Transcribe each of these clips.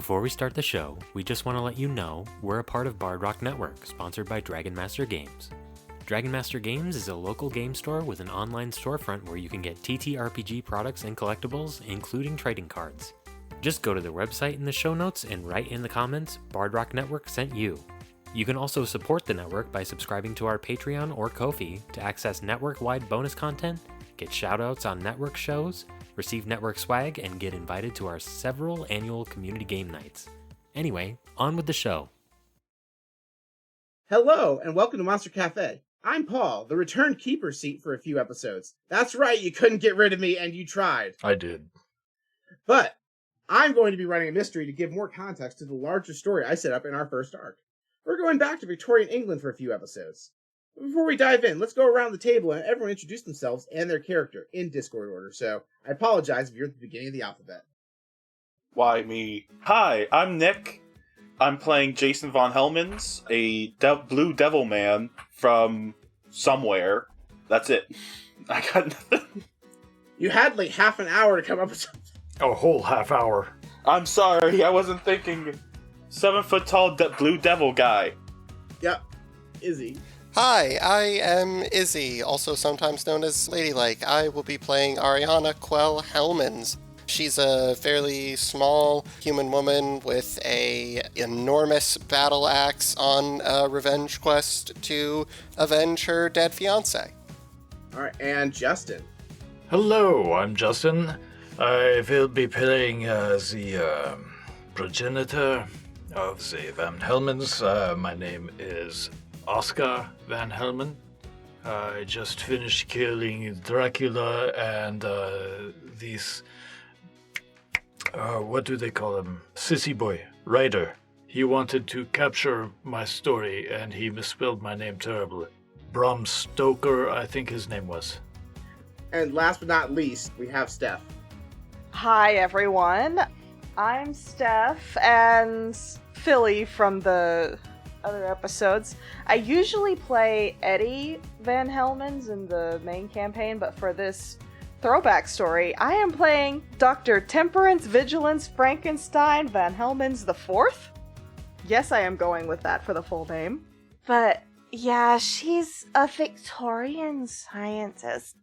Before we start the show, we just want to let you know we're a part of Bard Rock Network, sponsored by Dragon Master Games. Dragon Master Games is a local game store with an online storefront where you can get TTRPG products and collectibles, including trading cards. Just go to their website in the show notes and write in the comments, Bard Rock Network sent you. You can also support the network by subscribing to our Patreon or Ko-fi to access network-wide bonus content, get shoutouts on network shows, receive network swag, and get invited to our several annual community game nights. Anyway, on with the show. Hello, and welcome to Monster Cafe. I'm Paul, the returned keeper seat for a few episodes. That's right, you couldn't get rid of me, and you tried. I did. But I'm going to be running a mystery to give more context to the larger story I set up in our first arc. We're going back to Victorian England for a few episodes. Before we dive in, let's go around the table and everyone introduce themselves and their character in Discord order, so I apologize if you're at the beginning of the alphabet. Why me? Hi, I'm Nick. I'm playing Jason von Helmans, a blue devil man from somewhere. That's it. I got nothing. You had like half an hour to come up with something. A whole half hour. I'm sorry, I wasn't thinking. 7 foot tall blue devil guy. Yep, Izzy. Hi, I am Izzy, also sometimes known as Ladylike. I will be playing Ariana Quell Helmans. She's a fairly small human woman with a enormous battle axe on a revenge quest to avenge her dead fiancé. Alright, and Justin. Hello, I'm Justin. I will be playing the progenitor of the Van Helmans. My name is Oscar Van Helman. I just finished killing Dracula and these... what do they call him? Sissy boy, Ryder. He wanted to capture my story and he misspelled my name terribly. Bram Stoker, I think his name was. And last but not least, we have Steph. Hi everyone, I'm Steph and Philly from the other episodes. I usually play Eddie Van Helmans in the main campaign, but for this throwback story, I am playing Dr. Temperance Vigilance Frankenstein Van Helmans IV. Yes, I am going with that for the full name. But yeah, she's a Victorian scientist.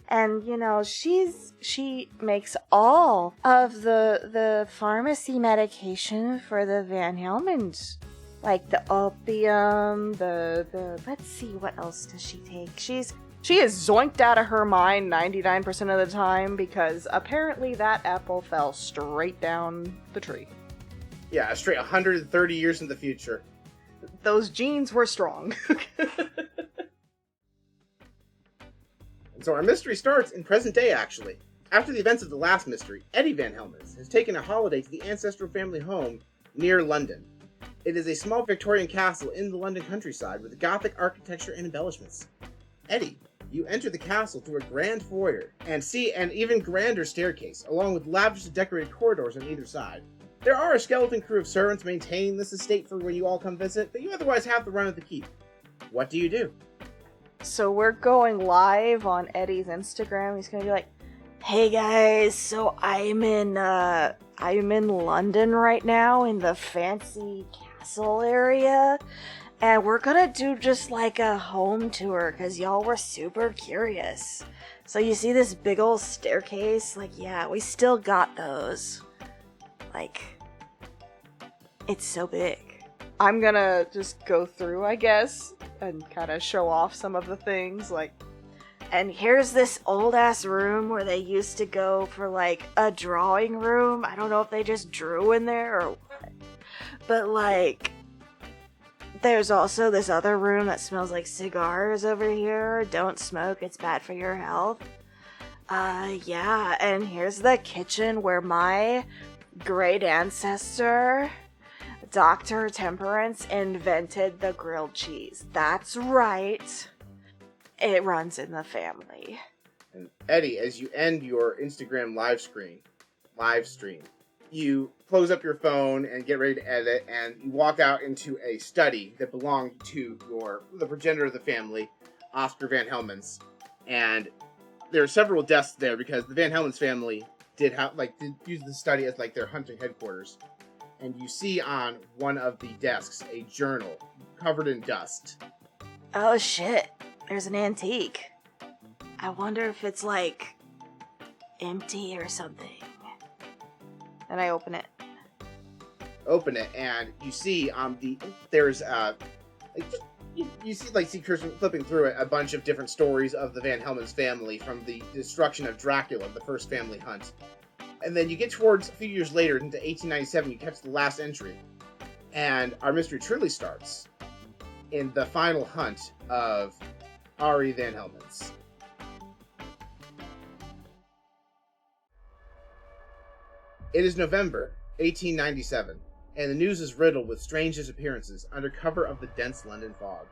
And, you know, she makes all of the pharmacy medication for the Van Helmans. Like the opium, let's see, what else does she take? She is zoinked out of her mind 99% of the time because apparently that apple fell straight down the tree. Yeah, straight 130 years in the future. Those genes were strong. So our mystery starts in present day, actually. After the events of the last mystery, Eddie Van Helmans has taken a holiday to the ancestral family home near London. It is a small Victorian castle in the London countryside with Gothic architecture and embellishments. Eddie, you enter the castle through a grand foyer and see an even grander staircase, along with lavishly decorated corridors on either side. There are a skeleton crew of servants maintaining this estate for when you all come visit, but you otherwise have the run of the keep. What do you do? So we're going live on Eddie's Instagram. He's gonna be like, "Hey guys, so I'm in London right now in the fancy castle area, and we're gonna do just like a home tour because y'all were super curious. So you see this big old staircase? Like, yeah, we still got those. Like, it's so big." I'm gonna just go through, I guess, and kind of show off some of the things, like, and here's this old-ass room where they used to go for, like, a drawing room. I don't know if they just drew in there or what. But, like, there's also this other room that smells like cigars over here. Don't smoke, it's bad for your health. Yeah, and here's the kitchen where my great ancestor, Dr. Temperance, invented the grilled cheese. That's right. It runs in the family. And Eddie, as you end your Instagram live stream, you close up your phone and get ready to edit, and you walk out into a study that belonged to the progenitor of the family, Oscar Van Helmans. And there are several desks there because the Van Helmans family did use the study as like their hunting headquarters. and you see on one of the desks a journal covered in dust. Oh shit, there's an antique. I wonder if it's like empty or something. And I open it. Open it, and you see there's you see Kirsten flipping through it, a bunch of different stories of the Van Helmon's family from the destruction of Dracula, the first family hunt. And then you get towards a few years later, into 1897, you catch the last entry, and our mystery truly starts in the final hunt of Ari Van Helmon's. It is November 1897, and the news is riddled with strange disappearances under cover of the dense London fog.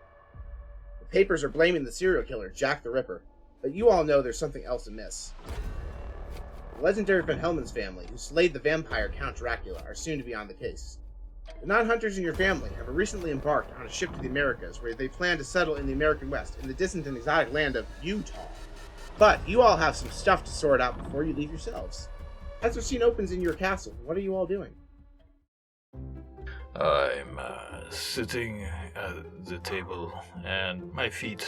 The papers are blaming the serial killer, Jack the Ripper, but you all know there's something else amiss. The legendary Van Helmon's family, who slayed the vampire Count Dracula, are soon to be on the case. The non-hunters in your family have recently embarked on a ship to the Americas, where they plan to settle in the American West, in the distant and exotic land of Utah. But you all have some stuff to sort out before you leave yourselves. As the scene opens in your castle, what are you all doing? I'm sitting at the table, and my feet,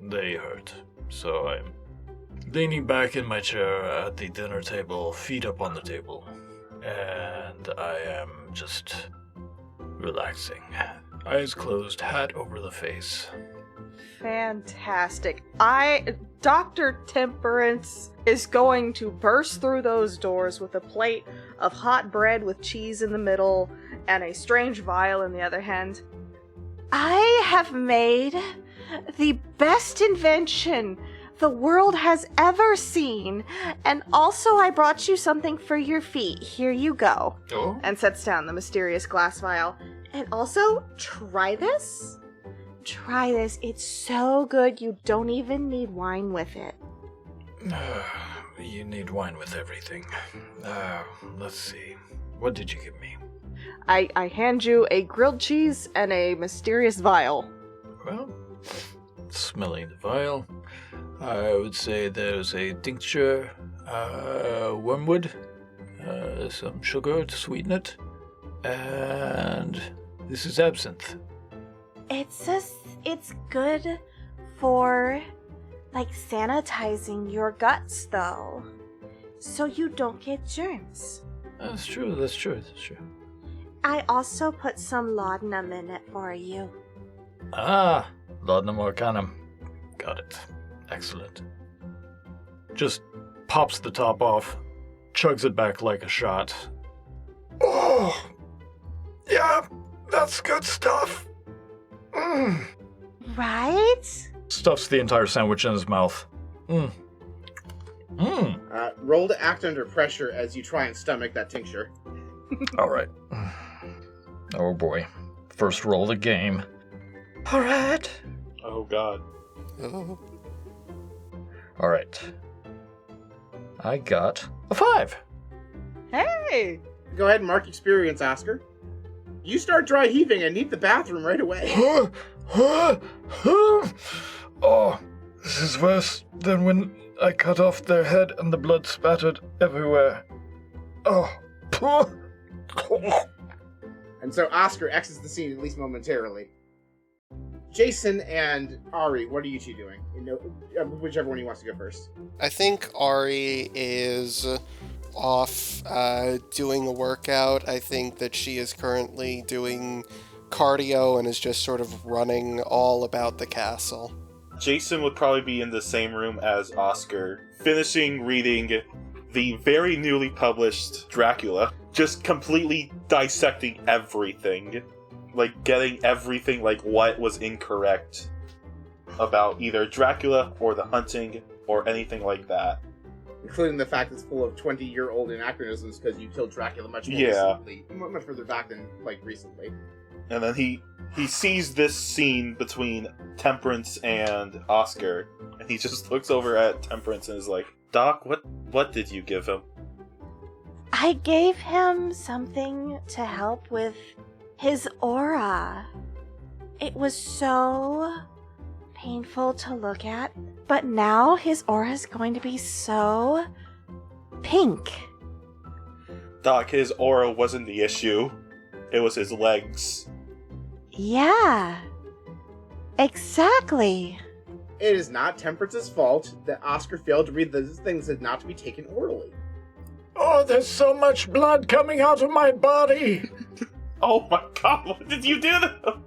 they hurt. So I'm leaning back in my chair at the dinner table, feet up on the table. And I am just relaxing. Eyes closed, hat over the face. Fantastic. Dr. Temperance is going to burst through those doors with a plate of hot bread with cheese in the middle and a strange vial in the other hand. I have made the best invention the world has ever seen, and also I brought you something for your feet. Here you go. Oh? And sets down the mysterious glass vial. And also, try this. Try this. It's so good you don't even need wine with it. You need wine with everything. Let's see. What did you give me? I hand you a grilled cheese and a mysterious vial. Well, smelling the vial, I would say there's a tincture, wormwood, some sugar to sweeten it, and this is absinthe. It's good for, like, sanitizing your guts, though, so you don't get germs. That's true. I also put some laudanum in it for you. Ah, laudanum arcanum. Got it. Excellent. Just pops the top off, chugs it back like a shot. Oh! Yeah, that's good stuff. Right? Stuffs the entire sandwich in his mouth. Roll to act under pressure as you try and stomach that tincture. All right. Oh boy. First roll of the game. All right. Oh god. Oh. All right. I got a 5. Hey! Go ahead and mark experience, Oscar. You start dry heaving and need the bathroom right away. Oh, this is worse than when I cut off their head and the blood spattered everywhere. Oh. And so Oscar exits the scene, at least momentarily. Jason and Ari, what are you two doing? Whichever one he wants to go first. I think Ari is off doing a workout. I think that she is currently doing cardio and is just sort of running all about the castle. Jason would probably be in the same room as Oscar, finishing reading the very newly published Dracula, just completely dissecting everything. Like, getting everything, like, what was incorrect about either Dracula or the hunting or anything like that. Including the fact it's full of 20-year-old anachronisms because you killed Dracula much more recently. Much further back than, like, recently. And then he sees this scene between Temperance and Oscar, and he just looks over at Temperance and is like, Doc, what did you give him? I gave him something to help with his aura. It was so painful to look at, but now his aura is going to be so pink. Doc, his aura wasn't the issue. It was his legs. Yeah. Exactly. It is not Temperance's fault that Oscar failed to read the things that not to be taken orally. Oh, there's so much blood coming out of my body! Oh my god, what did you do to him?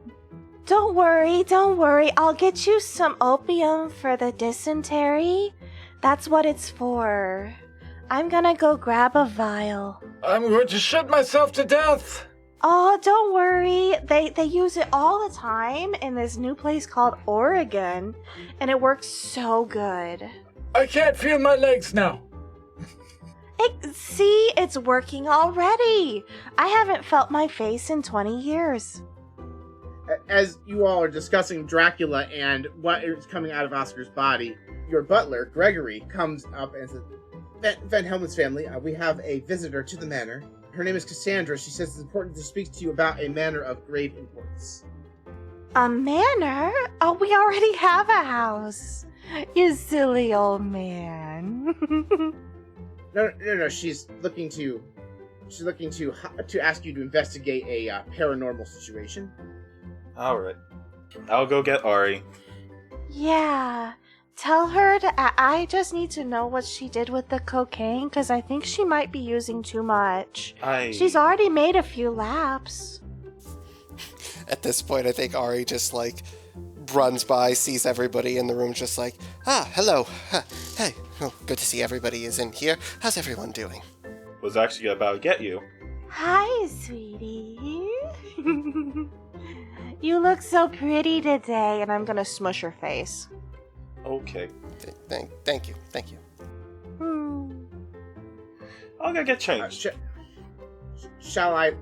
Don't worry. I'll get you some opium for the dysentery. That's what it's for. I'm gonna go grab a vial. I'm going to shit myself to death! Oh, don't worry. They use it all the time in this new place called Oregon, and it works so good. I can't feel my legs now. See, it's working already. I haven't felt my face in 20 years. As you all are discussing Dracula and what is coming out of Oscar's body, your butler, Gregory, comes up and says, Van Helmen's family, we have a visitor to the manor. Her name is Cassandra. She says it's important to speak to you about a matter of grave importance. A manor? Oh, we already have a house. You silly old man. No. She's looking to ask you to investigate a paranormal situation. Alright. I'll go get Ari. Yeah. Tell her to. I just need to know what she did with the cocaine, because I think she might be using too much. She's already made a few laps. At this point, I think Ari just, runs by, sees everybody in the room, just hello. Hey, oh, good to see everybody is in here. How's everyone doing? Was actually about to get you. Hi, sweetie. You look so pretty today, and I'm gonna smush her face. Okay. Thank you. I'll go get changed. Shall I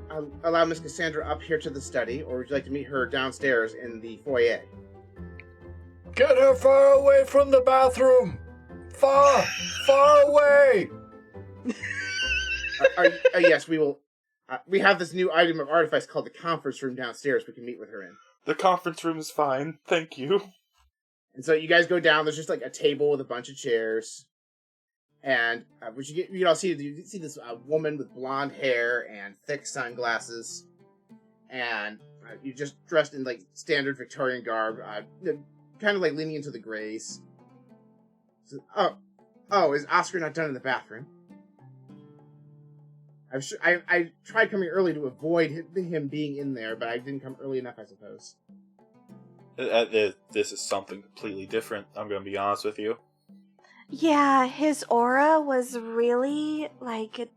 allow Miss Cassandra up here to the study, or would you like to meet her downstairs in the foyer? Get her far away from the bathroom! Far away! Yes, we will. We have this new item of artifice called the conference room downstairs we can meet with her in. The conference room is fine, thank you. And so you guys go down, there's just a table with a bunch of chairs. And you all see this woman with blonde hair and thick sunglasses. And you're just dressed in standard Victorian garb, kind of leaning into the grays. So, is Oscar not done in the bathroom? I tried coming early to avoid him being in there, but I didn't come early enough, I suppose. This is something completely different, I'm going to be honest with you. Yeah, his aura was really,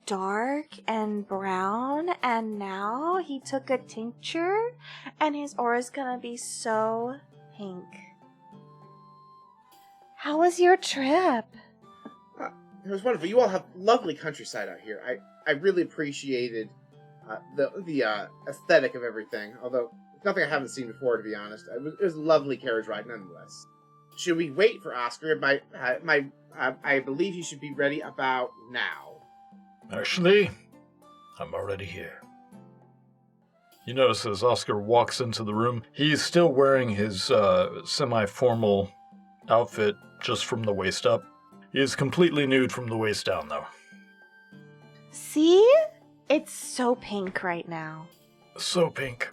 dark and brown, and now he took a tincture, and his aura's gonna be so pink. How was your trip? It was wonderful. You all have lovely countryside out here. I really appreciated the aesthetic of everything, although it's nothing I haven't seen before, to be honest. It was a lovely carriage ride, nonetheless. Should we wait for Oscar? I believe he should be ready about now. Actually, I'm already here. You notice as Oscar walks into the room, he's still wearing his semi-formal outfit just from the waist up. He is completely nude from the waist down, though. See? It's so pink right now. So pink.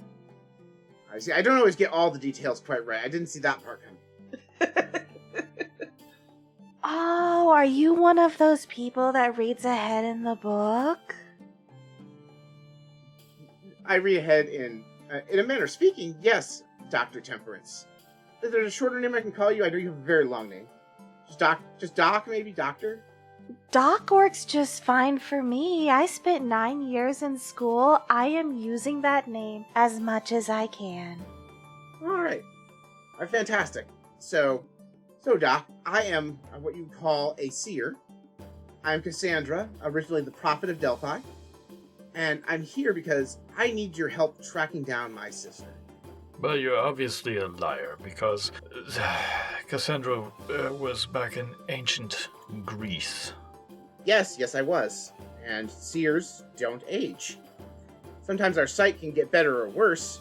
I see. I don't always get all the details quite right. I didn't see that part coming. Oh, are you one of those people that reads ahead in the book? I read ahead in a manner of speaking, yes, Dr. Temperance. Is there a shorter name I can call you? I know you have a very long name. Just Doc, maybe? Doctor? Doc works just fine for me. I spent 9 years in school. I am using that name as much as I can. Alright. Fantastic. So Doc, I am what you call a seer. I'm Cassandra, originally the Prophet of Delphi. And I'm here because I need your help tracking down my sister. But you're obviously a liar, because Cassandra was back in ancient Greece. Yes, I was. And seers don't age. Sometimes our sight can get better or worse.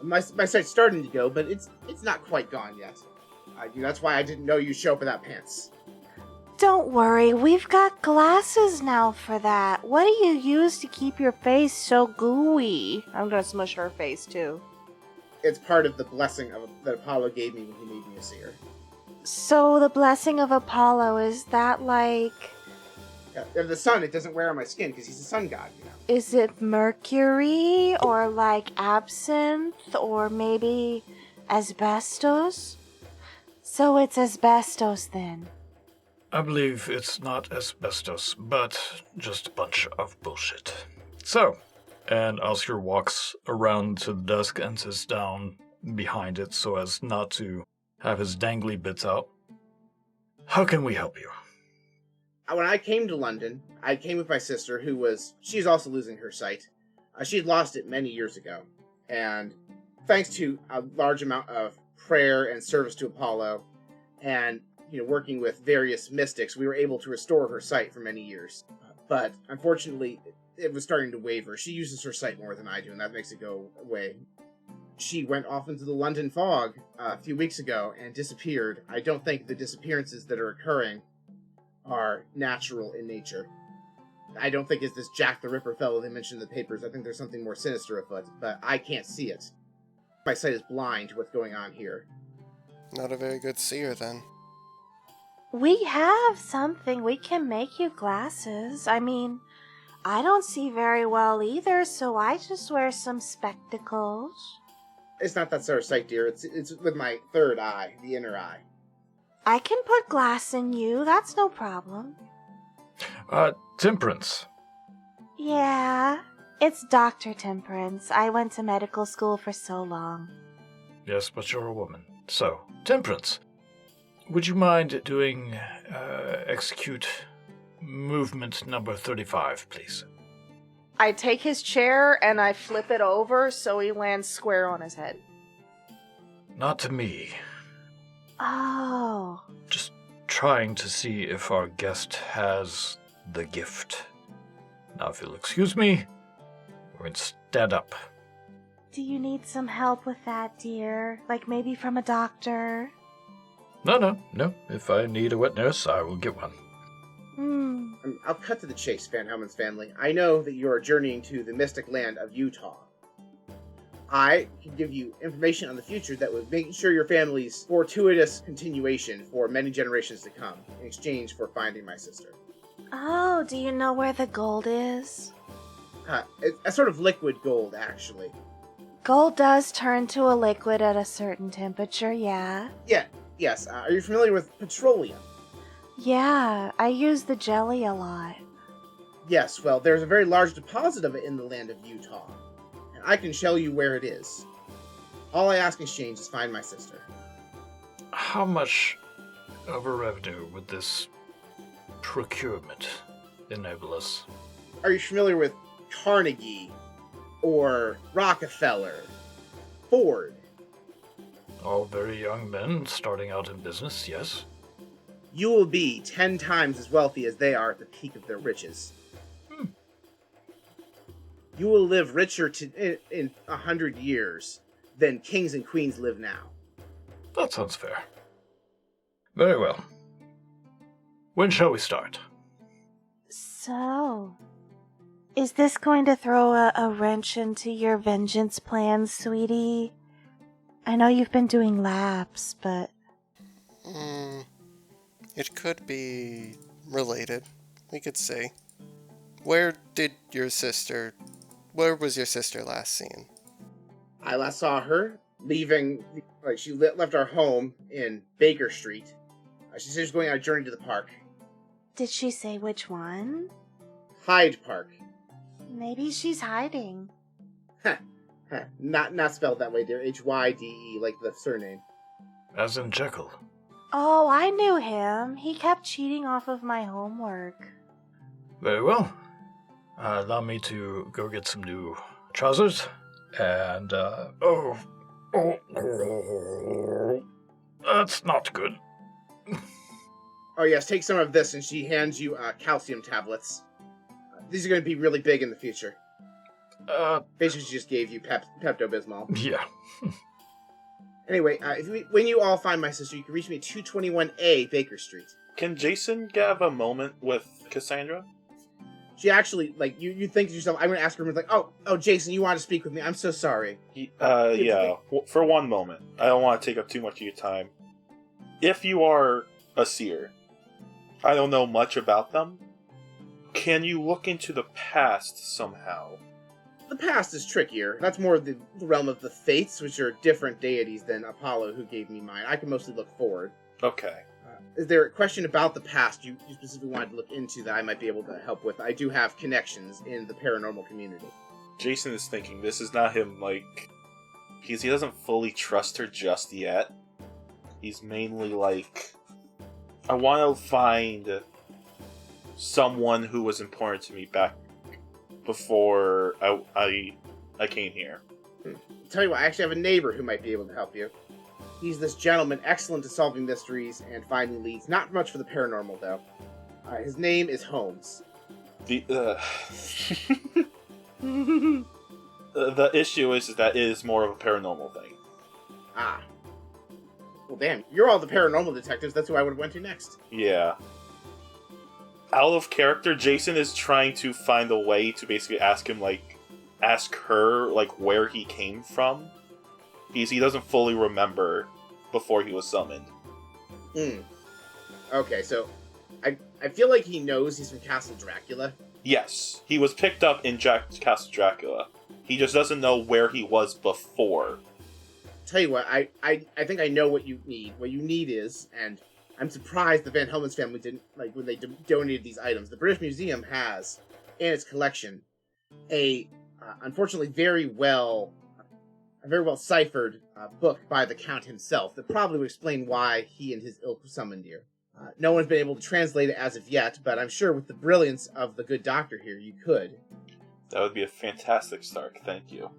My sight's starting to go, but it's not quite gone yet. That's why I didn't know you'd show up without pants. Don't worry, we've got glasses now for that. What do you use to keep your face so gooey? I'm gonna smush her face too. It's part of the blessing that Apollo gave me when he made me a seer. So the blessing of Apollo, is that like... Yeah, the sun, it doesn't wear on my skin because he's a sun god, you know. Is it mercury, or like absinthe, or maybe asbestos? So it's asbestos then. I believe it's not asbestos, but just a bunch of bullshit. So, and Oscar walks around to the desk and sits down behind it so as not to have his dangly bits out. How can we help you? When I came to London, I came with my sister, she's also losing her sight. She had lost it many years ago. And thanks to a large amount of prayer and service to Apollo, and working with various mystics, we were able to restore her sight for many years. But unfortunately, it was starting to waver. She uses her sight more than I do, and that makes it go away. She went off into the London fog a few weeks ago and disappeared. I don't think the disappearances that are occurring are natural in nature. I don't think it's this Jack the Ripper fellow they mentioned in the papers. I think there's something more sinister afoot, but I can't see it. My sight is blind to what's going on here. Not a very good seer, then. We have something. We can make you glasses. I mean, I don't see very well either, so I just wear some spectacles. It's not that sort of sight, dear. It's with my third eye, the inner eye. I can put glass in you. That's no problem. Temperance. Yeah, it's Dr. Temperance. I went to medical school for so long. Yes, but you're a woman. So, Temperance, would you mind doing execute movement number 35, please? I take his chair and I flip it over so he lands square on his head. Not to me. Oh. Just trying to see if our guest has the gift. Now, if you'll excuse me, we're going to stand up. Do you need some help with that, dear? Like maybe from a doctor? No. If I need a wet nurse, I will get one. I'll cut to the chase, Van Helmen's family. I know that you are journeying to the mystic land of Utah. I can give you information on the future that would make sure your family's fortuitous continuation for many generations to come in exchange for finding my sister. Oh, do you know where the gold is? It's a sort of liquid gold, actually. Gold does turn to a liquid at a certain temperature, yeah. Yes. Are you familiar with petroleum? Yeah, I use the jelly a lot. Yes, well, there's a very large deposit of it in the land of Utah. And I can show you where it is. All I ask in exchange is find my sister. How much of a revenue would this procurement enable us? Are you familiar with Carnegie or Rockefeller, Ford? All very young men starting out in business, yes. You will be 10 times as wealthy as they are at the peak of their riches. You will live richer in 100 years than kings and queens live now. That sounds fair. Very well. When shall we start? So, is this going to throw a wrench into your vengeance plans, sweetie? I know you've been doing laps, but... It could be related. We could see. Where was your sister last seen? I last saw her leaving, she left our home in Baker Street. She said she was going on a journey to the park. Did she say which one? Hyde Park. Maybe she's hiding. Not spelled that way, dear. Hyde, like the surname. As in Jekyll. Oh, I knew him. He kept cheating off of my homework. Very well. Allow me to go get some new trousers. And, that's not good. Oh yes, take some of this, and she hands you calcium tablets. These are going to be really big in the future. Basically, she just gave you Pepto-Bismol. Yeah. Anyway, when you all find my sister, you can reach me at 221A Baker Street. Can Jason have a moment with Cassandra? She actually, like, you think to yourself, I'm going to ask her, like, oh, Jason, you want to speak with me? I'm so sorry. Yeah, for one moment. I don't want to take up too much of your time. If you are a seer, I don't know much about them. Can you look into the past somehow? The past is trickier. That's more the realm of the Fates, which are different deities than Apollo, who gave me mine. I can mostly look forward. Okay. Is there a question about the past you specifically wanted to look into that I might be able to help with? I do have connections in the paranormal community. Jason is thinking this is not him, like... Because he doesn't fully trust her just yet. He's mainly like... I want to find someone who was important to me back before I came here. Tell you what, I actually have a neighbor who might be able to help you. He's this gentleman, excellent at solving mysteries and finding leads. Not much for the paranormal, though. His name is Holmes. The issue is that it is more of a paranormal thing. Ah. Well, damn, you're all the paranormal detectives. That's who I would have went to next. Yeah. Out of character, Jason is trying to find a way to basically ask her, where he came from. Because he doesn't fully remember before he was summoned. Okay, so I feel like he knows he's from Castle Dracula. Yes, he was picked up in Castle Dracula. He just doesn't know where he was before. Tell you what, I think I know what you need. What you need is, and I'm surprised the Van Helmens family didn't, when they donated these items. The British Museum has, in its collection, a, unfortunately, very well ciphered book by the Count himself that probably would explain why he and his ilk summoned here. No one's been able to translate it as of yet, but I'm sure with the brilliance of the good doctor here, you could. That would be a fantastic start, thank you.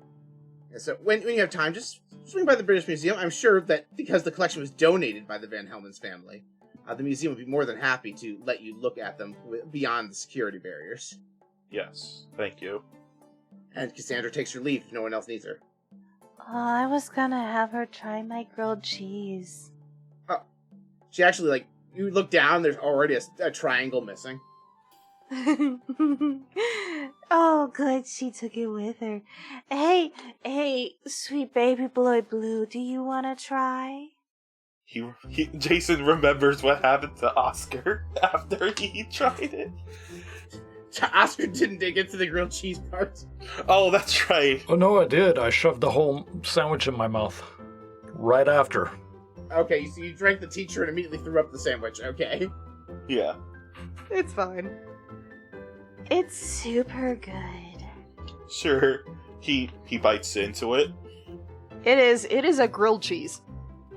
And so when you have time, just swing by the British Museum. I'm sure that because the collection was donated by the Van Helmens family, the museum would be more than happy to let you look at them beyond the security barriers. Yes, thank you. And Cassandra takes her leave if no one else needs her. Oh, I was gonna have her try my grilled cheese. She actually, you look down, there's already a triangle missing. Oh, good, she took it with her. Hey, sweet baby boy Blue, do you want to try? Jason remembers what happened to Oscar after he tried it. Oscar didn't dig into the grilled cheese part. Oh, that's right. Oh, no, I did. I shoved the whole sandwich in my mouth. Right after. Okay, so you drank the teacher and immediately threw up the sandwich. Okay. Yeah. It's fine. It's super good. Sure. He bites into it. It is a grilled cheese.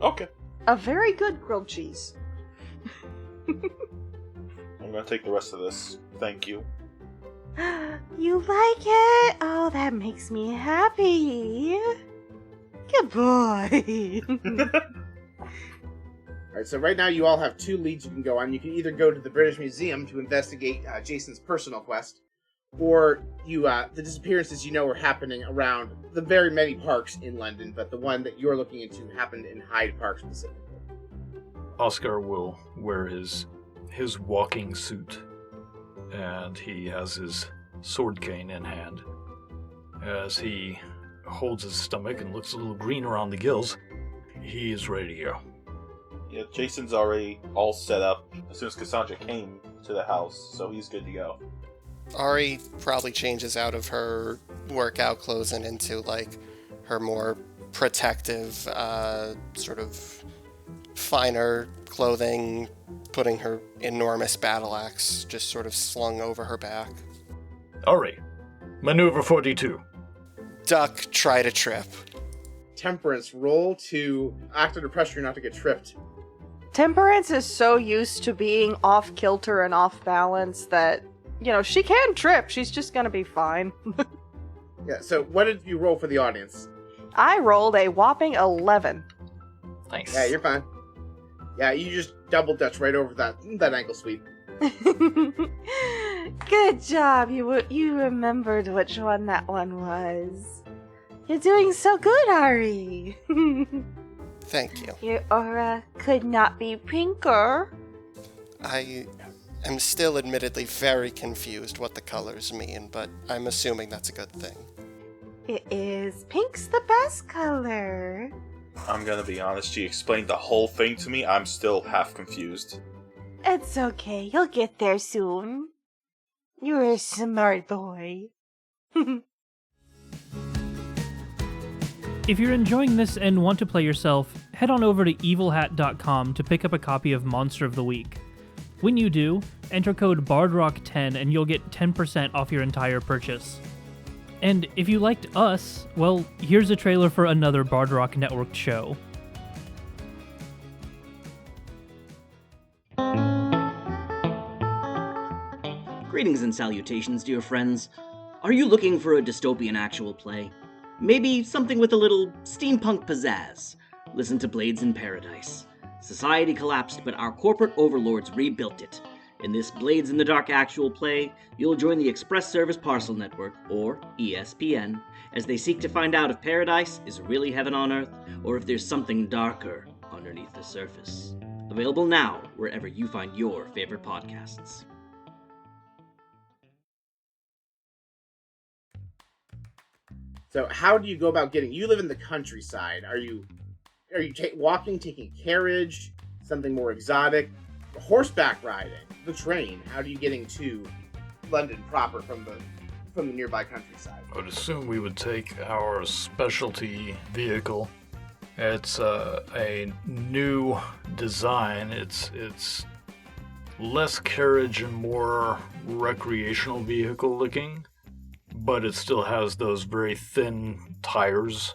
Okay. A very good grilled cheese. I'm gonna take the rest of this. Thank you. You like it? Oh, that makes me happy. Good boy. Alright, so right now you all have 2 leads you can go on. You can either go to the British Museum to investigate Jason's personal quest, or the disappearances are happening around the very many parks in London, but the one that you're looking into happened in Hyde Park specifically. Oscar will wear his walking suit, and he has his sword cane in hand. As he holds his stomach and looks a little green around the gills, he is ready to go. Yeah, Jason's already all set up as soon as Cassandra came to the house, so he's good to go. Ari probably changes out of her workout clothes and into, her more protective, sort of finer clothing, putting her enormous battle axe just sort of slung over her back. Alright, maneuver 42. Duck, try to trip. Temperance, roll to act under pressure not to get tripped. Temperance is so used to being off kilter and off balance that, she can trip. She's just gonna be fine. Yeah, so what did you roll for the audience? I rolled a whopping 11. Nice. Yeah, you're fine. Yeah, you just double dutch right over that ankle sweep. Good job. You remembered which one that one was. You're doing so good, Ari. Thank you. Your aura could not be pinker. I am still admittedly very confused what the colors mean, but I'm assuming that's a good thing. It is. Pink's the best color. I'm gonna be honest, she explained the whole thing to me. I'm still half confused. It's okay. You'll get there soon. You're a smart boy. If you're enjoying this and want to play yourself, head on over to evilhat.com to pick up a copy of Monster of the Week. When you do, enter code BARDROCK10 and you'll get 10% off your entire purchase. And if you liked us, well, here's a trailer for another Bard Rock Network show. Greetings and salutations, dear friends. Are you looking for a dystopian actual play? Maybe something with a little steampunk pizzazz? Listen to Blades in Paradise. Society collapsed, but our corporate overlords rebuilt it. In this Blades in the Dark actual play, you'll join the Express Service Parcel Network, or ESPN, as they seek to find out if paradise is really heaven on earth, or if there's something darker underneath the surface. Available now wherever you find your favorite podcasts. So how do you go about getting... You live in the countryside. Are you walking, taking a carriage, something more exotic? Horseback riding, the train. How do you getting to London proper from the nearby countryside? I would assume we would take our specialty vehicle. It's a new design. It's less carriage and more recreational vehicle looking, but it still has those very thin tires,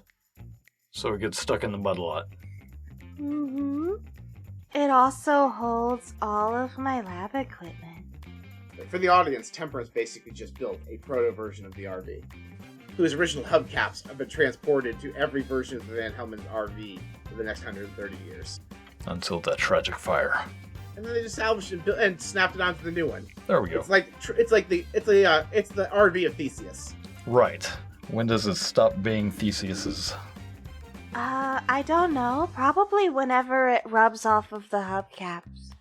so it gets stuck in the mud a lot. Mm-hmm. It also holds all of my lab equipment. For the audience, Temperance basically just built a proto version of the RV, whose original hubcaps have been transported to every version of the Van Helmon's RV for the next 130 years. Until that tragic fire. And then they just salvaged it and snapped it onto the new one. There we go. It's the RV of Theseus. Right. When does it stop being Theseus's? I don't know. Probably whenever it rubs off of the hubcaps.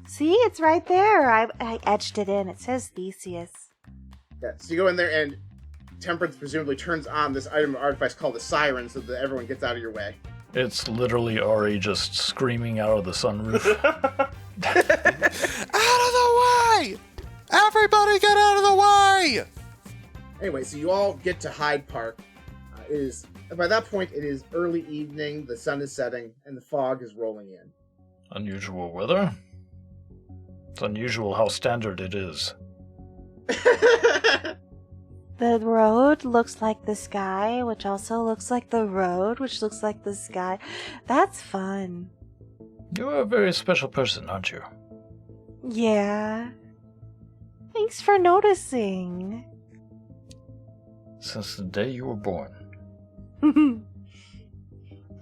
See, it's right there. I etched it in. It says Theseus. Yeah, so you go in there and Temperance presumably turns on this item of artifice called the siren so that everyone gets out of your way. It's literally Ari just screaming out of the sunroof. Out of the way! Everybody get out of the way! Anyway, so you all get to Hyde Park. By that point, it is early evening, the sun is setting, and the fog is rolling in. Unusual weather? It's unusual how standard it is. The road looks like the sky, which also looks like the road, which looks like the sky. That's fun. You're a very special person, aren't you? Yeah. Thanks for noticing. Since the day you were born.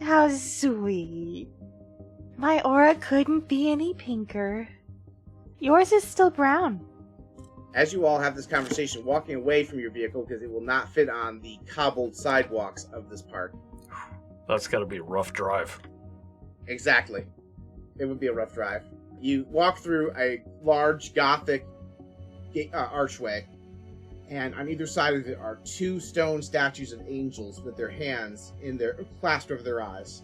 How sweet. My aura couldn't be any pinker. Yours is still brown. As you all have this conversation, walking away from your vehicle because it will not fit on the cobbled sidewalks of this park. That's gotta be a rough drive. Exactly. It would be a rough drive. You walk through a large Gothic archway, and on either side of it are two stone statues of angels with their hands clasped over their eyes.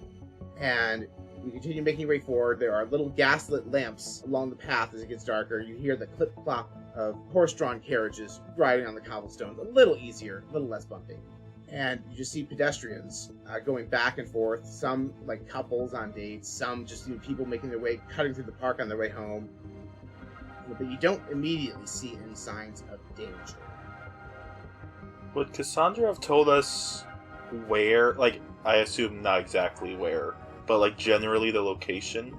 And you continue making your way forward. There are little gaslit lamps along the path as it gets darker. You hear the clip-clop of horse-drawn carriages riding on the cobblestones. A little easier, a little less bumpy. And you just see pedestrians going back and forth. Some like couples on dates. Some just people making their way, cutting through the park on their way home. But you don't immediately see any signs of danger. Would Cassandra have told us where, I assume not exactly where, but generally the location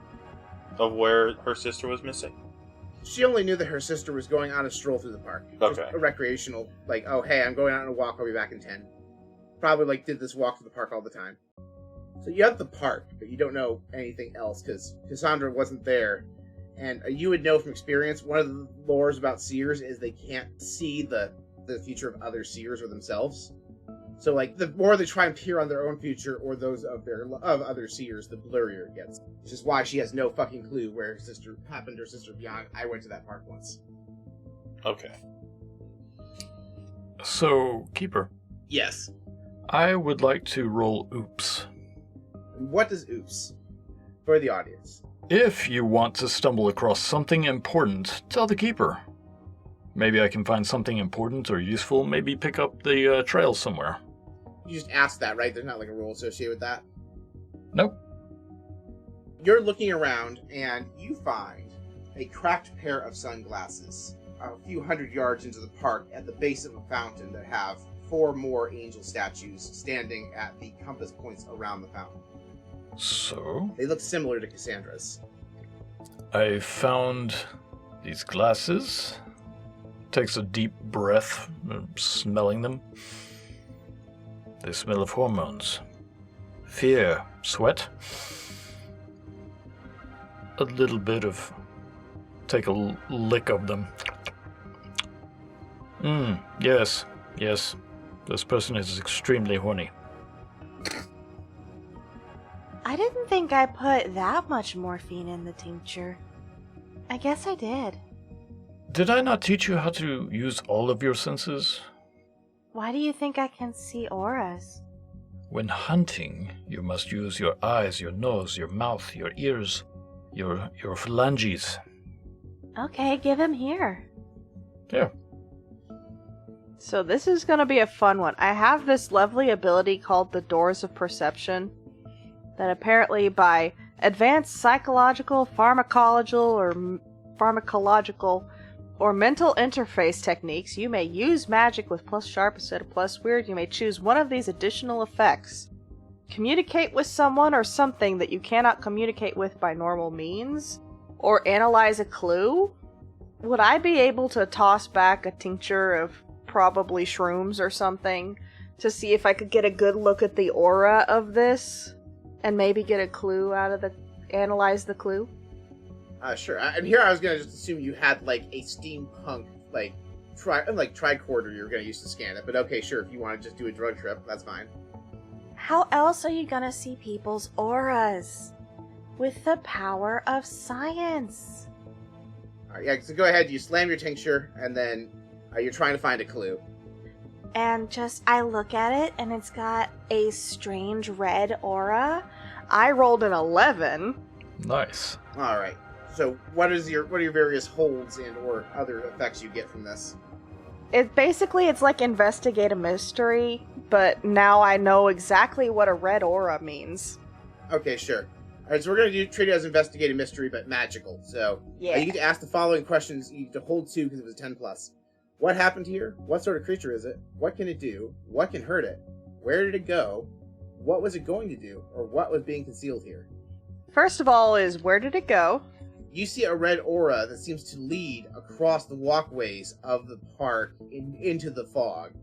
of where her sister was missing? She only knew that her sister was going on a stroll through the park. Okay. Just a recreational, oh, hey, I'm going out on a walk, I'll be back in 10. Probably, did this walk to the park all the time. So you have the park, but you don't know anything else, because Cassandra wasn't there. And you would know from experience, one of the lores about seers is they can't see the future of other seers or themselves. So, like, the more they try and peer on their own future or those of other seers, the blurrier it gets. Which is why she has no fucking clue where her sister happened, her sister beyond. I went to that park once. Okay. So, Keeper, Yes. I would like to roll Oops. And what does oops? For the audience. If you want to stumble across something important, tell the Keeper. Maybe I can find something important or useful, maybe pick up the trail somewhere. You just asked that, right? There's not like a rule associated with that? Nope. You're looking around and you find a cracked pair of sunglasses a few hundred yards into the park at the base of a fountain that have 4 more angel statues standing at the compass points around the fountain. So, They look similar to Cassandra's. I found these glasses. Takes a deep breath, smelling them. They smell of hormones. Fear, sweat. A little bit of... Take a lick of them. Yes. This person is extremely horny. I didn't think I put that much morphine in the tincture. I guess I did. Did I not teach you how to use all of your senses? Why do you think I can see auras? When hunting, you must use your eyes, your nose, your mouth, your ears, your phalanges. Okay, give him here. Yeah. So this is going to be a fun one. I have this lovely ability called the Doors of Perception that apparently by advanced psychological, pharmacological, or mental interface techniques, you may use magic with plus sharp instead of plus weird. You may choose one of these additional effects. Communicate with someone or something that you cannot communicate with by normal means, or analyze a clue. Would I be able to toss back a tincture of probably shrooms or something to see if I could get a good look at the aura of this and maybe get a clue out of analyze the clue? Sure. And here I was gonna just assume you had like a steampunk tricorder you were gonna use to scan it. But okay, sure. If you want to just do a drug trip, that's fine. How else are you gonna see people's auras? With the power of science. All right, yeah. So go ahead. You slam your tincture, and then you're trying to find a clue. And I look at it, and it's got a strange red aura. I rolled an 11. Nice. All right. So what are your various holds and or other effects you get from this? It's like investigate a mystery, but now I know exactly what a red aura means. Okay, sure. All right, so we're going to treat it as investigate a mystery, but magical. So Yeah. you get to ask the following questions. You get to hold 2 because it was 10 plus. What happened here? What sort of creature is it? What can it do? What can hurt it? Where did it go? What was it going to do? Or what was being concealed here? First of all is, where did it go? You see a red aura that seems to lead across the walkways of the park into the fog.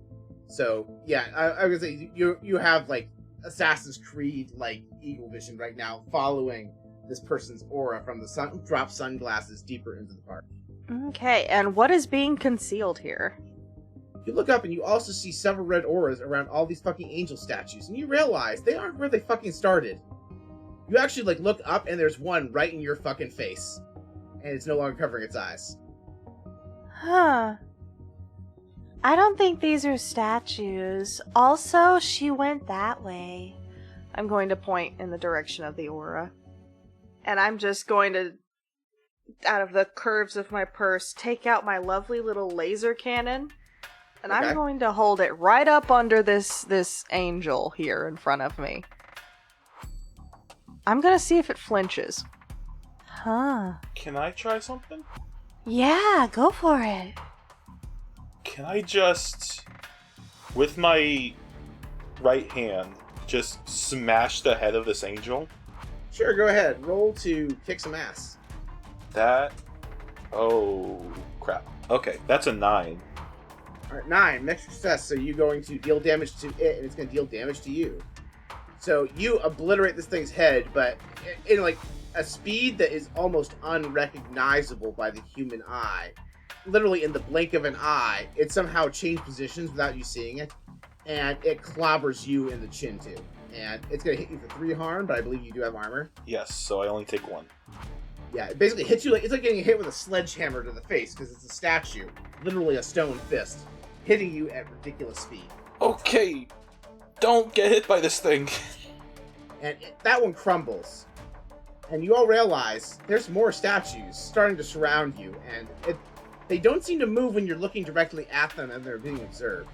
So, yeah, I was gonna say, you have, like, Assassin's Creed, like, eagle vision right now, following this person's aura from the drop sunglasses deeper into the park. Okay, and what is being concealed here? You look up and you also see several red auras around all these fucking angel statues, and you realize they aren't where they fucking started. You actually, like, look up and there's one right in your fucking face, and it's no longer covering its eyes. Huh. I don't think these are statues. Also, she went that way. I'm going to point in the direction of the aura. And I'm just going to, out of the curves of my purse, take out my lovely little laser cannon. And Okay. I'm going to hold it right up under this angel here in front of me. I'm going to see if it flinches. Huh. Can I try something? Yeah, go for it. Can I just, with my right hand, just smash the head of this angel? Sure, go ahead. Roll to kick some ass. Oh, crap. Okay, that's a 9. Alright, 9. Mixed success, so you're going to deal damage to it, and it's going to deal damage to you. So you obliterate this thing's head, but in like a speed that is almost unrecognizable by the human eye. Literally in the blink of an eye, it somehow changed positions without you seeing it. and it clobbers you in the chin too. And it's going to hit you for 3 harm, but I believe you do have armor. Yes, so I only take 1. Yeah, it basically hits you like it's like getting hit with a sledgehammer to the face because it's a statue, literally a stone fist, hitting you at ridiculous speed. Okay, don't get hit by this thing. And that one crumbles. And you all realize there's more statues starting to surround you, and they don't seem to move when you're looking directly at them and they're being observed.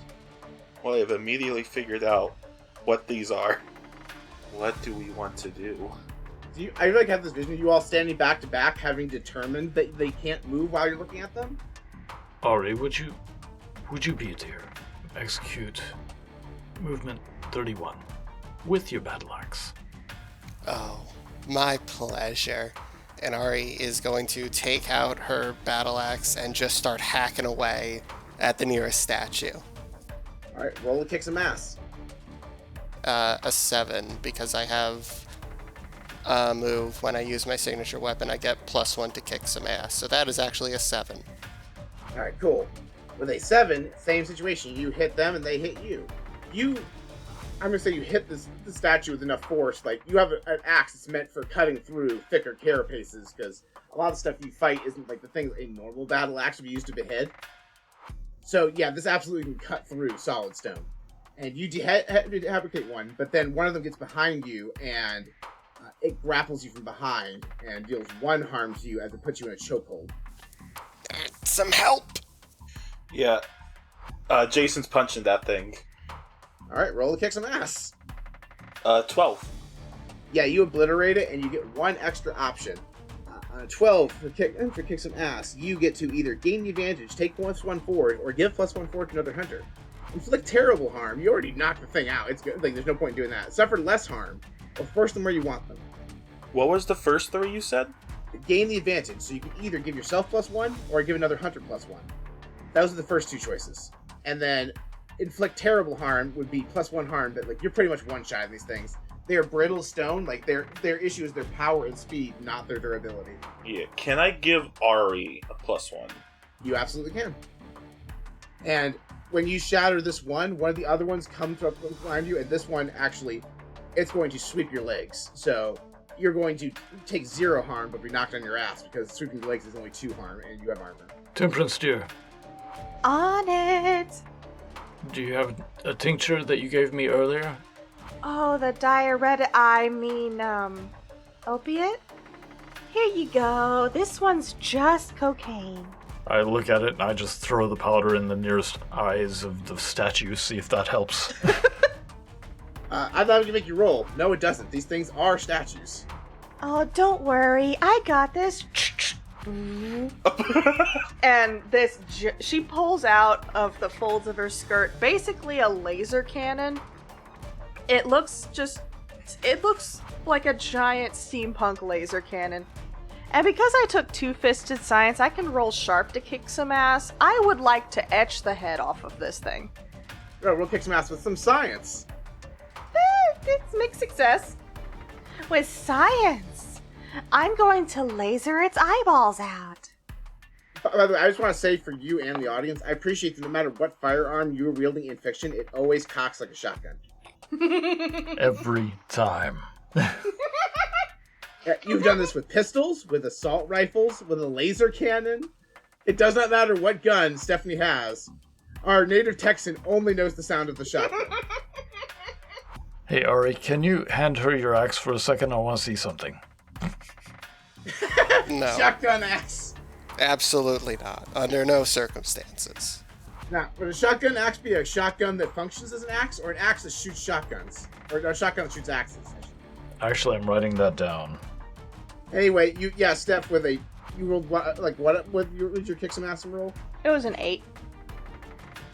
Well, I've immediately figured out what these are. What do we want to do? I like have this vision of you all standing back to back, having determined that they can't move while you're looking at them. Ari, would you be a dear? Execute movement 31 with your battle axe. Oh, my pleasure. And Ari is going to take out her battle axe and just start hacking away at the nearest statue. Alright, roll to kick some ass. A 7, because I have a move. When I use my signature weapon, I get +1 to kick some ass. So that is actually a 7. Alright, cool. With a 7, same situation. You hit them and they hit you. I'm gonna say you hit the statue with enough force. Like, you have an axe that's meant for cutting through thicker carapaces, because a lot of the stuff you fight isn't like the thing a normal battle axe would be used to behead. So, yeah, this absolutely can cut through solid stone. And you decapitate one, but then one of them gets behind you, and it grapples you from behind and deals 1 harm to you as it puts you in a chokehold. Some help! Yeah, Jason's punching that thing. Alright, roll to kick some ass. 12. Yeah, you obliterate it, and you get 1 extra option. On a 12 for kick some ass, you get to either gain the advantage, take +1 forward, or give +1 forward to another hunter. Inflict terrible harm. You already knocked the thing out. It's good. Like, there's no point in doing that. Suffer less harm, or force them where you want them. What was the first 3 you said? Gain the advantage, so you can either give yourself +1 or give another hunter +1. Those are the first 2 choices. And then inflict terrible harm would be +1 harm, but like you're pretty much one-shot in these things. They are brittle stone. Like their issue is their power and speed, not their durability. Yeah. Can I give Ari a +1? You absolutely can. And when you shatter this one of the other ones comes up behind you, and this one actually, it's going to sweep your legs. So you're going to take 0 harm, but be knocked on your ass because sweeping your legs is only 2 harm, and you have armor. Temperance dear, On it! do you have a tincture that you gave me earlier? Oh, the opiate? Here you go. This one's just cocaine. I look at it and I just throw the powder in the nearest eyes of the statue, see if that helps. I thought it would make you roll. No, it doesn't. These things are statues. Oh, don't worry. I got this. And she pulls out of the folds of her skirt basically a laser cannon. It looks like a giant steampunk laser cannon. And because I took 2-fisted science, I can roll sharp to kick some ass. I would like to etch the head off of this thing. Oh, we'll kick some ass with some science. It's mixed success. With science, I'm going to laser its eyeballs out. By the way, I just want to say for you and the audience, I appreciate that no matter what firearm you're wielding in fiction, it always cocks like a shotgun. Every time. You've done this with pistols, with assault rifles, with a laser cannon. It does not matter what gun Stephanie has. Our native Texan only knows the sound of the shotgun. Hey Ari, can you hand her your axe for a second? I want to see something. No. Shotgun axe. Absolutely not. Under no circumstances. Now, would a shotgun axe be a shotgun that functions as an axe, or an axe that shoots shotguns? Or a shotgun that shoots axes? Actually, I'm writing that down. Anyway, Steph, you rolled, what your kick some ass and roll? It was an 8.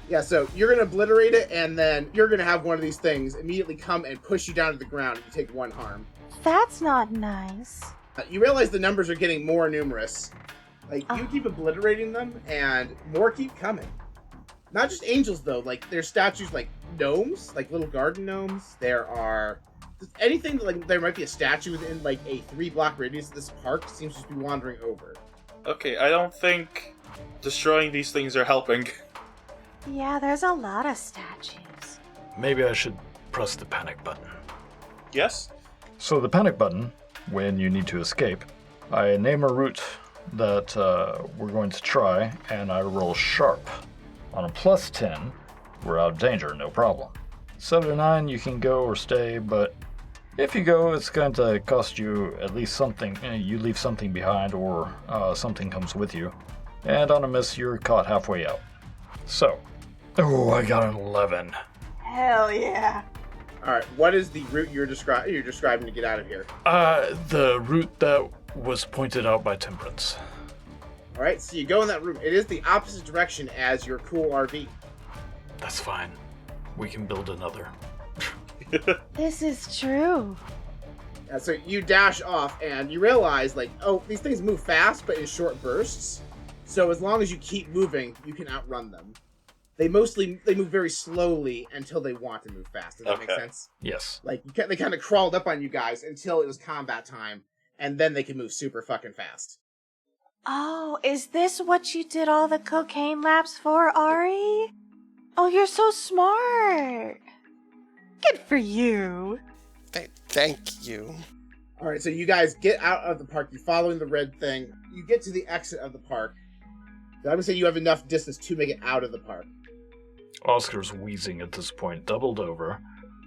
Yeah, so you're going to obliterate it, and then you're going to have one of these things immediately come and push you down to the ground, and you take 1 harm. That's not nice. You realize the numbers are getting more numerous. Like, you keep obliterating them, and more keep coming. Not just angels, though. Like, there's statues like gnomes, like little garden gnomes. There are anything that, like, there might be a statue within, like, a 3-block radius of this park seems to be wandering over. Okay, I don't think destroying these things are helping. Yeah, there's a lot of statues. maybe I should press the panic button. Yes? So the panic button, when you need to escape, I name a route that we're going to try, and I roll sharp. On a +10, we're out of danger, no problem. 7 or 9, you can go or stay, but if you go, it's going to cost you at least something. You leave something behind, or something comes with you. And on a miss, you're caught halfway out. So, I got an 11. Hell yeah. Alright, what is the route you're describing to get out of here? The route that was pointed out by Temperance. Alright, so you go in that route. It is the opposite direction as your cool RV. That's fine. We can build another. This is true. So you dash off and you realize, like, oh, these things move fast, but in short bursts. So as long as you keep moving, you can outrun them. They move very slowly until they want to move fast. Does that make sense? Yes. Like, they kind of crawled up on you guys until it was combat time, and then they can move super fucking fast. Oh, is this what you did all the cocaine laps for, Ari? Oh, you're so smart. Good for you. Thank you. Alright, so you guys get out of the park. You're following the red thing. You get to the exit of the park. So I would say you have enough distance to make it out of the park. Oscar's wheezing at this point, doubled over,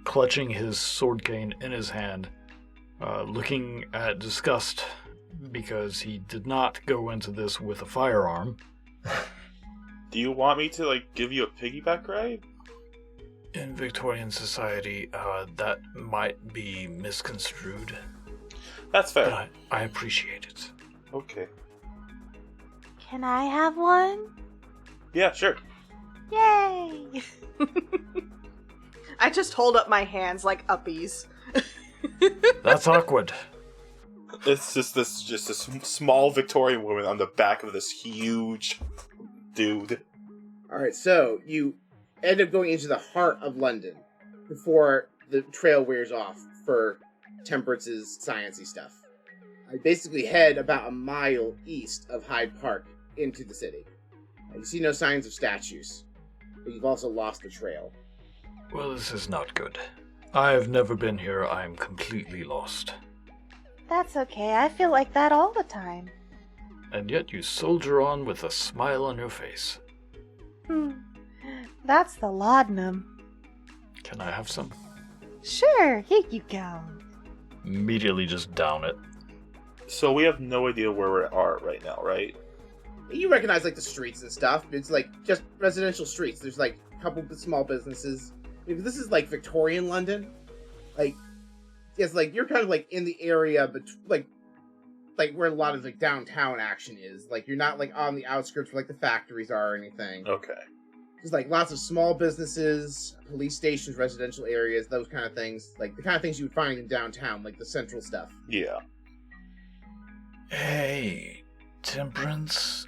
clutching his sword cane in his hand, looking at disgust because he did not go into this with a firearm. Do you want me to, like, give you a piggyback ride? In Victorian society, that might be misconstrued. That's fair. But I appreciate it. Okay. Can I have one? Yeah, sure. Yay! I just hold up my hands like uppies. That's awkward. It's just this small Victorian woman on the back of this huge dude. Alright, so you end up going into the heart of London before the trail wears off for Temperance's sciencey stuff. I basically head about a mile east of Hyde Park into the city. You see no signs of statues, but you've also lost the trail. Well, this is not good. I have never been here. I am completely lost. That's okay. I feel like that all the time. And yet you soldier on with a smile on your face. That's the laudanum. Can I have some? Sure, here you go. Immediately just down it. So we have no idea where we are right now, right? You recognize, like, the streets and stuff. It's, like, just residential streets. There's, like, a couple of small businesses. If this is, like, Victorian London, like, it's, like, you're kind of, like, in the area, but, like, where a lot of, like, downtown action is. Like, you're not, like, on the outskirts where, like, the factories are or anything. Okay. There's, like, lots of small businesses, police stations, residential areas, those kind of things. Like, the kind of things you would find in downtown, like the central stuff. Yeah. Hey, Temperance.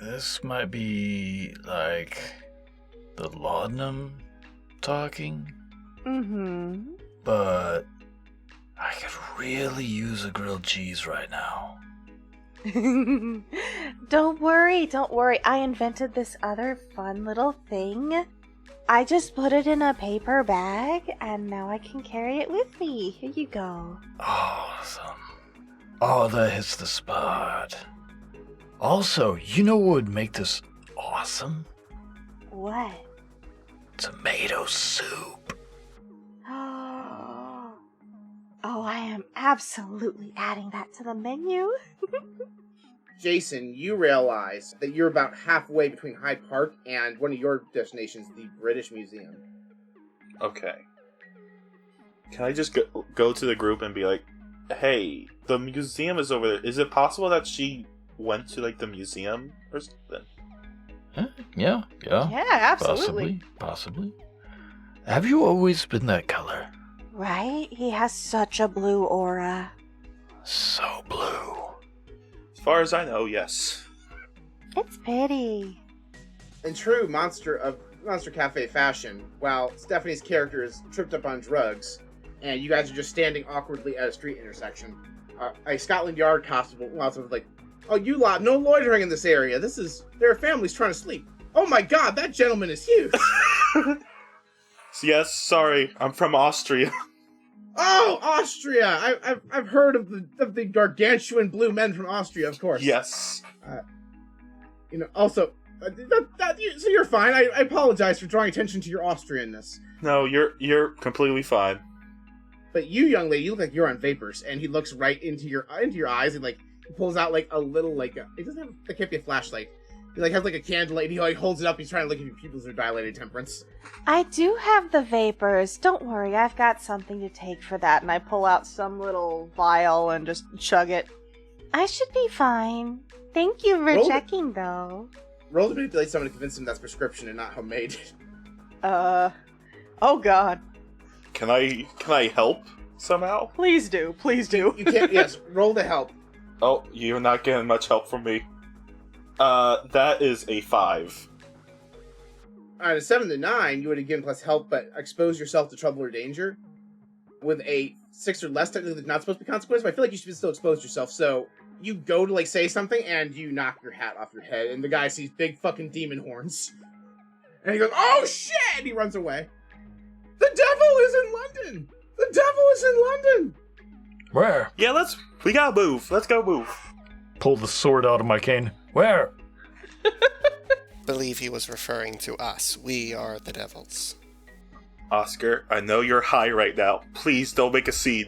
This might be, like, the laudanum talking. But I could really use a grilled cheese right now. Don't worry. I invented this other fun little thing. I just put it in a paper bag, and now I can carry it with me. Here you go. Awesome. Oh, that hits the spot. Also, you know what would make this awesome? What? Tomato soup. Oh, I am absolutely adding that to the menu. Jason, you realize that you're about halfway between Hyde Park and one of your destinations, the British Museum. Okay. Can I just go to the group and be like, hey, the museum is over there. Is it possible that she went to, like, the museum or something? Yeah. Yeah, absolutely. Possibly. Have you always been that color? Right? He has such a blue aura. So blue. As far as I know, yes. It's pretty. In true Monster Cafe fashion, while Stephanie's character is tripped up on drugs, and you guys are just standing awkwardly at a street intersection, a Scotland Yard constable lots of like, "Oh, you lot, no loitering in this area. There are families trying to sleep. Oh my god, that gentleman is huge." Yes, sorry, I'm from Austria. Oh, Austria! I've heard of the gargantuan blue men from Austria, of course. Yes. Also, so you're fine. I apologize for drawing attention to your Austrianness. No, you're completely fine. But you, young lady, you look like you're on vapors. And he looks right into your eyes and like he pulls out like a little it doesn't have, it can't be a flashlight. He like has like a candlelight and he like holds it up. He's trying to look if your pupils are dilated, Temperance. I do have the vapors. Don't worry, I've got something to take for that. And I pull out some little vial and just chug it. I should be fine. Thank you for checking, though. Roll to manipulate someone to convince him that's prescription and not homemade. Oh god. Can I help somehow? Please do. You can't, yes, roll to help. Oh, you're not getting much help from me. That is a 5. Alright, a 7 to 9, you would again plus help, but expose yourself to trouble or danger. With a 6 or less, technically not supposed to be consequences, but I feel like you should still expose yourself, so you go to like say something and you knock your hat off your head, and the guy sees big fucking demon horns. And he goes, "Oh shit!" and he runs away. The devil is in London! The devil is in London! Where? Yeah, we gotta move. Let's go move. Pull the sword out of my cane. Where? Believe he was referring to us. We are the devils. Oscar, I know you're high right now. Please don't make a scene.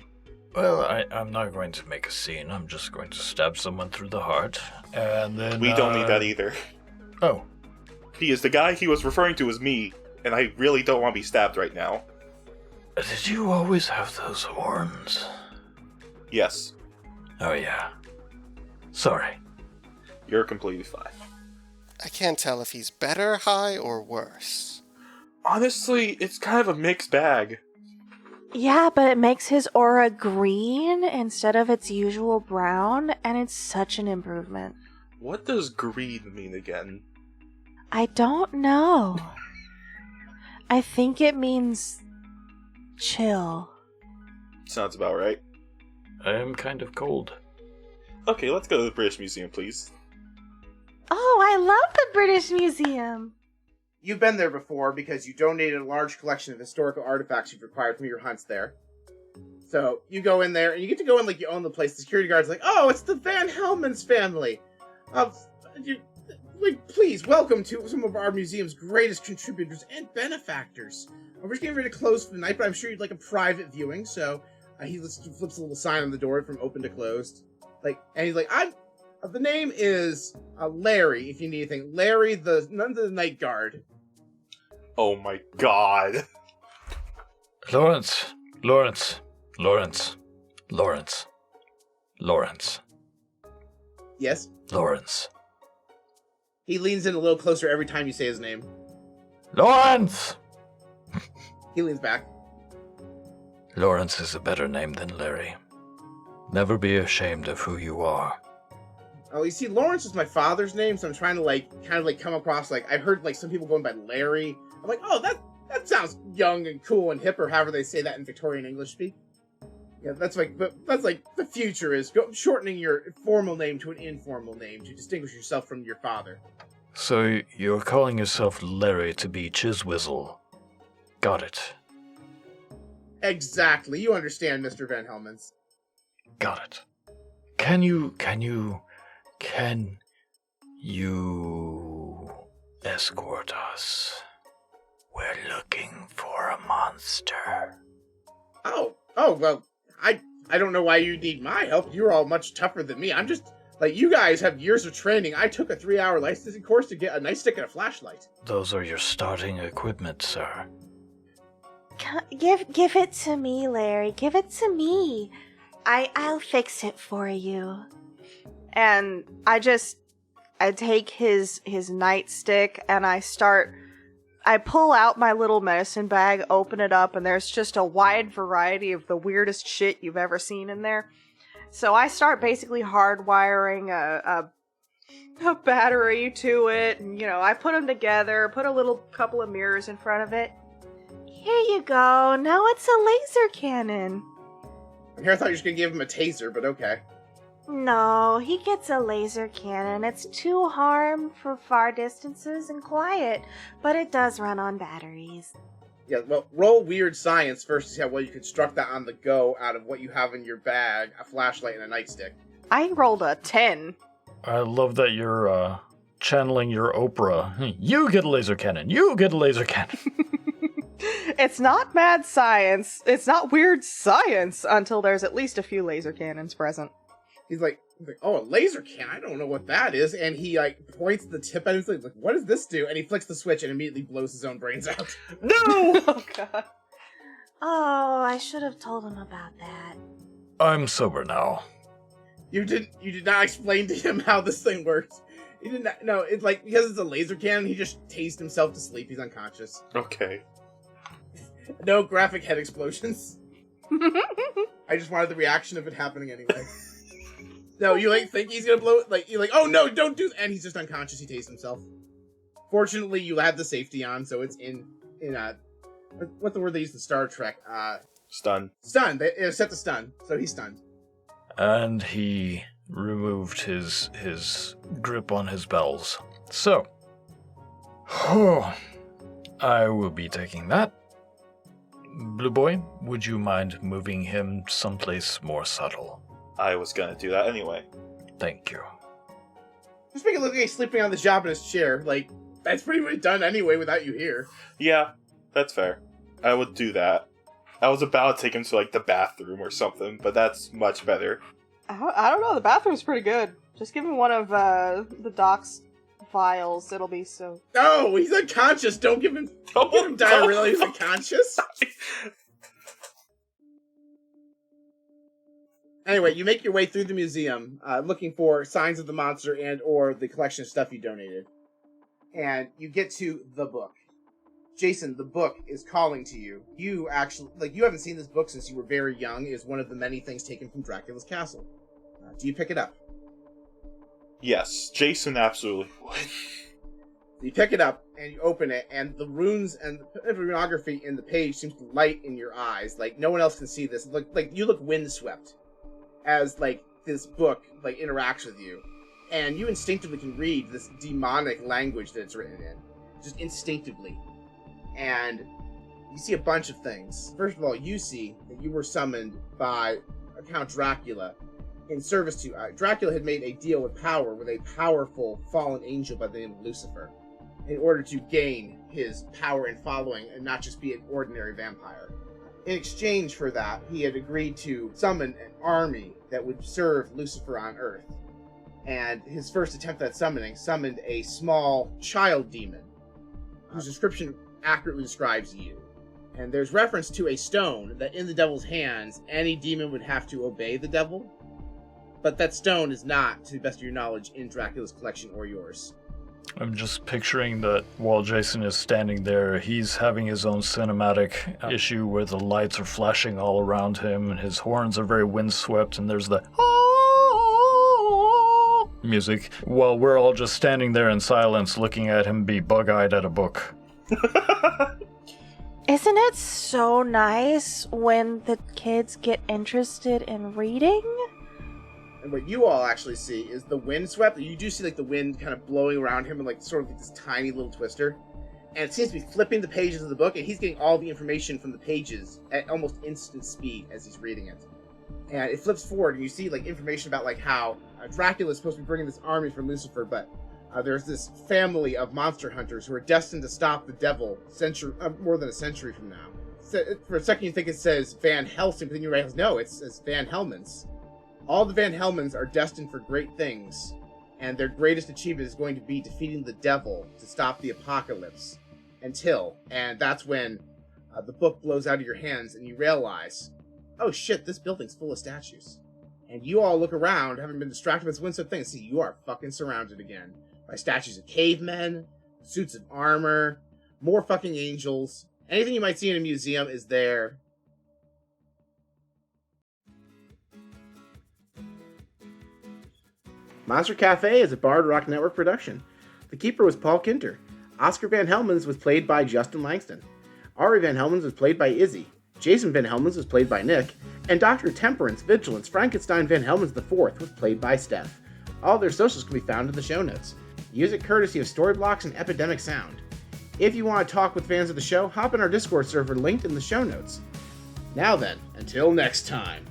Well, I'm not going to make a scene. I'm just going to stab someone through the heart, and then... We don't need that either. Oh. The guy he was referring to is me, and I really don't want to be stabbed right now. Did you always have those horns? Yes. Oh, yeah. Sorry. You're completely fine. I can't tell if he's better high or worse. Honestly, it's kind of a mixed bag. Yeah, but it makes his aura green instead of its usual brown, and it's such an improvement. What does green mean again? I don't know. I think it means chill. Sounds about right. I am kind of cold. Okay, let's go to the British Museum, please. Oh, I love the British Museum. You've been there before because you donated a large collection of historical artifacts you've acquired from your hunts there. So you go in there and you get to go in like you own the place. The security guard's like, "Oh, it's the Van Helmens family. Please welcome to some of our museum's greatest contributors and benefactors. We're just getting ready to close for the night, but I'm sure you'd like a private viewing." So he flips a little sign on the door from open to closed. And he's like, the name is Larry, if you need anything. Larry, none of the night guard. Oh my god. Lawrence. Yes? Lawrence. He leans in a little closer every time you say his name. Lawrence! He leans back. Lawrence is a better name than Larry. Never be ashamed of who you are. Oh, you see, Lawrence is my father's name, so I'm trying to come across, I've heard, some people going by Larry. I'm like, oh, that sounds young and cool and hip, or however they say that in Victorian English speak. Yeah, that's the future is shortening your formal name to an informal name to distinguish yourself from your father. So you're calling yourself Larry to be Chiswizzle. Got it. Exactly. You understand, Mr. Van Helmens. Got it. Can you escort us? We're looking for a monster. Oh, well, I don't know why you need my help. You're all much tougher than me. I'm just, you guys have years of training. I took a 3-hour licensing course to get a nightstick and a flashlight. Those are your starting equipment, sir. Give it to me, Larry. Give it to me. I'll fix it for you. And I take his nightstick and I pull out my little medicine bag, open it up, and there's just a wide variety of the weirdest shit you've ever seen in there. So I start basically hardwiring a battery to it, and I put them together, put a couple of mirrors in front of it. Here you go. Now it's a laser cannon. Here I thought you were just gonna give him a taser, but okay. No, he gets a laser cannon. It's too harm for far distances and quiet, but it does run on batteries. Yeah, well, roll weird science first to see how well you construct that on the go out of what you have in your bag, a flashlight and a nightstick. I rolled a 10. I love that you're channeling your Oprah. You get a laser cannon. You get a laser cannon. It's not mad science. It's not weird science until there's at least a few laser cannons present. He's like, oh, a laser cannon? I don't know what that is. And he, like, points the tip at him. He's like, what does this do? And he flicks the switch and immediately blows his own brains out. No! Oh, God. Oh, I should have told him about that. I'm sober now. You did not explain to him how this thing works. He did not. No, it's like, because it's a laser cannon, he just tased himself to sleep. He's unconscious. Okay. No graphic head explosions. I just wanted the reaction of it happening anyway. No, you like think he's gonna blow it? Like, you're like, oh no, don't do that. And he's just unconscious. He tased himself. Fortunately, you had the safety on, so it's in what's the word they use in Star Trek? Stun. Stun. It was set to stun, so he's stunned. And he removed his grip on his bells. So, I will be taking that. Blue Boy, would you mind moving him someplace more subtle? I was gonna do that anyway. Thank you. Just make it look like he's sleeping on the job in his chair. Like, that's pretty much done anyway without you here. Yeah, that's fair. I would do that. I was about to take him to, like, the bathroom or something, but that's much better. I don't know. The bathroom's pretty good. Just give him one of the doc's vials. It'll be so... No, he's unconscious. Don't give him diarrhea. He's unconscious. Anyway, you make your way through the museum, looking for signs of the monster and or the collection of stuff you donated. And you get to the book. Jason, the book is calling to you. You actually, you haven't seen this book since you were very young. It is one of the many things taken from Dracula's castle. Do you pick it up? Yes, Jason absolutely would. You pick it up, and you open it, and the runes and the runography in the page seems to light in your eyes. Like, no one else can see this. Like you look windswept as, this book, interacts with you. And you instinctively can read this demonic language that it's written in. Just instinctively. And you see a bunch of things. First of all, you see that you were summoned by Count Dracula in service to... Dracula had made a deal with power with a powerful fallen angel by the name of Lucifer in order to gain his power and following and not just be an ordinary vampire. In exchange for that, he had agreed to summon an army that would serve Lucifer on Earth. And his first attempt at summoning summoned a small child demon whose description accurately describes you. And there's reference to a stone that in the devil's hands, any demon would have to obey the devil. But that stone is not, to the best of your knowledge, in Dracula's collection or yours. I'm just picturing that while Jason is standing there, he's having his own cinematic issue where the lights are flashing all around him and his horns are very windswept and there's the music, while we're all just standing there in silence looking at him be bug-eyed at a book. Isn't it so nice when the kids get interested in reading? And what you all actually see is the wind swept. You do see the wind kind of blowing around him and sort of this tiny little twister. And it seems to be flipping the pages of the book, and he's getting all the information from the pages at almost instant speed as he's reading it. And it flips forward, and you see information about how Dracula is supposed to be bringing this army for Lucifer, but there's this family of monster hunters who are destined to stop the devil more than a century from now. So, for a second you think it says Van Helsing, but then you realize, no, it's Van Helmons. All the Van Helmons are destined for great things, and their greatest achievement is going to be defeating the devil to stop the apocalypse. And that's when the book blows out of your hands, and you realize, oh shit, this building's full of statues. And you all look around, having been distracted by this windswept thing, and see you are fucking surrounded again by statues of cavemen, suits of armor, more fucking angels. Anything you might see in a museum is there. Monster Cafe is a Bard Rock Network production. The Keeper was Paul Kinter. Oscar Van Helmons was played by Justin Langston. Ari Van Helmons was played by Izzy. Jason Van Helmons was played by Nick. And Dr. Temperance Vigilance Frankenstein Van Helmons IV was played by Steph. All their socials can be found in the show notes. Music courtesy of Storyblocks and Epidemic Sound. If you want to talk with fans of the show, hop in our Discord server linked in the show notes. Now then, until next time.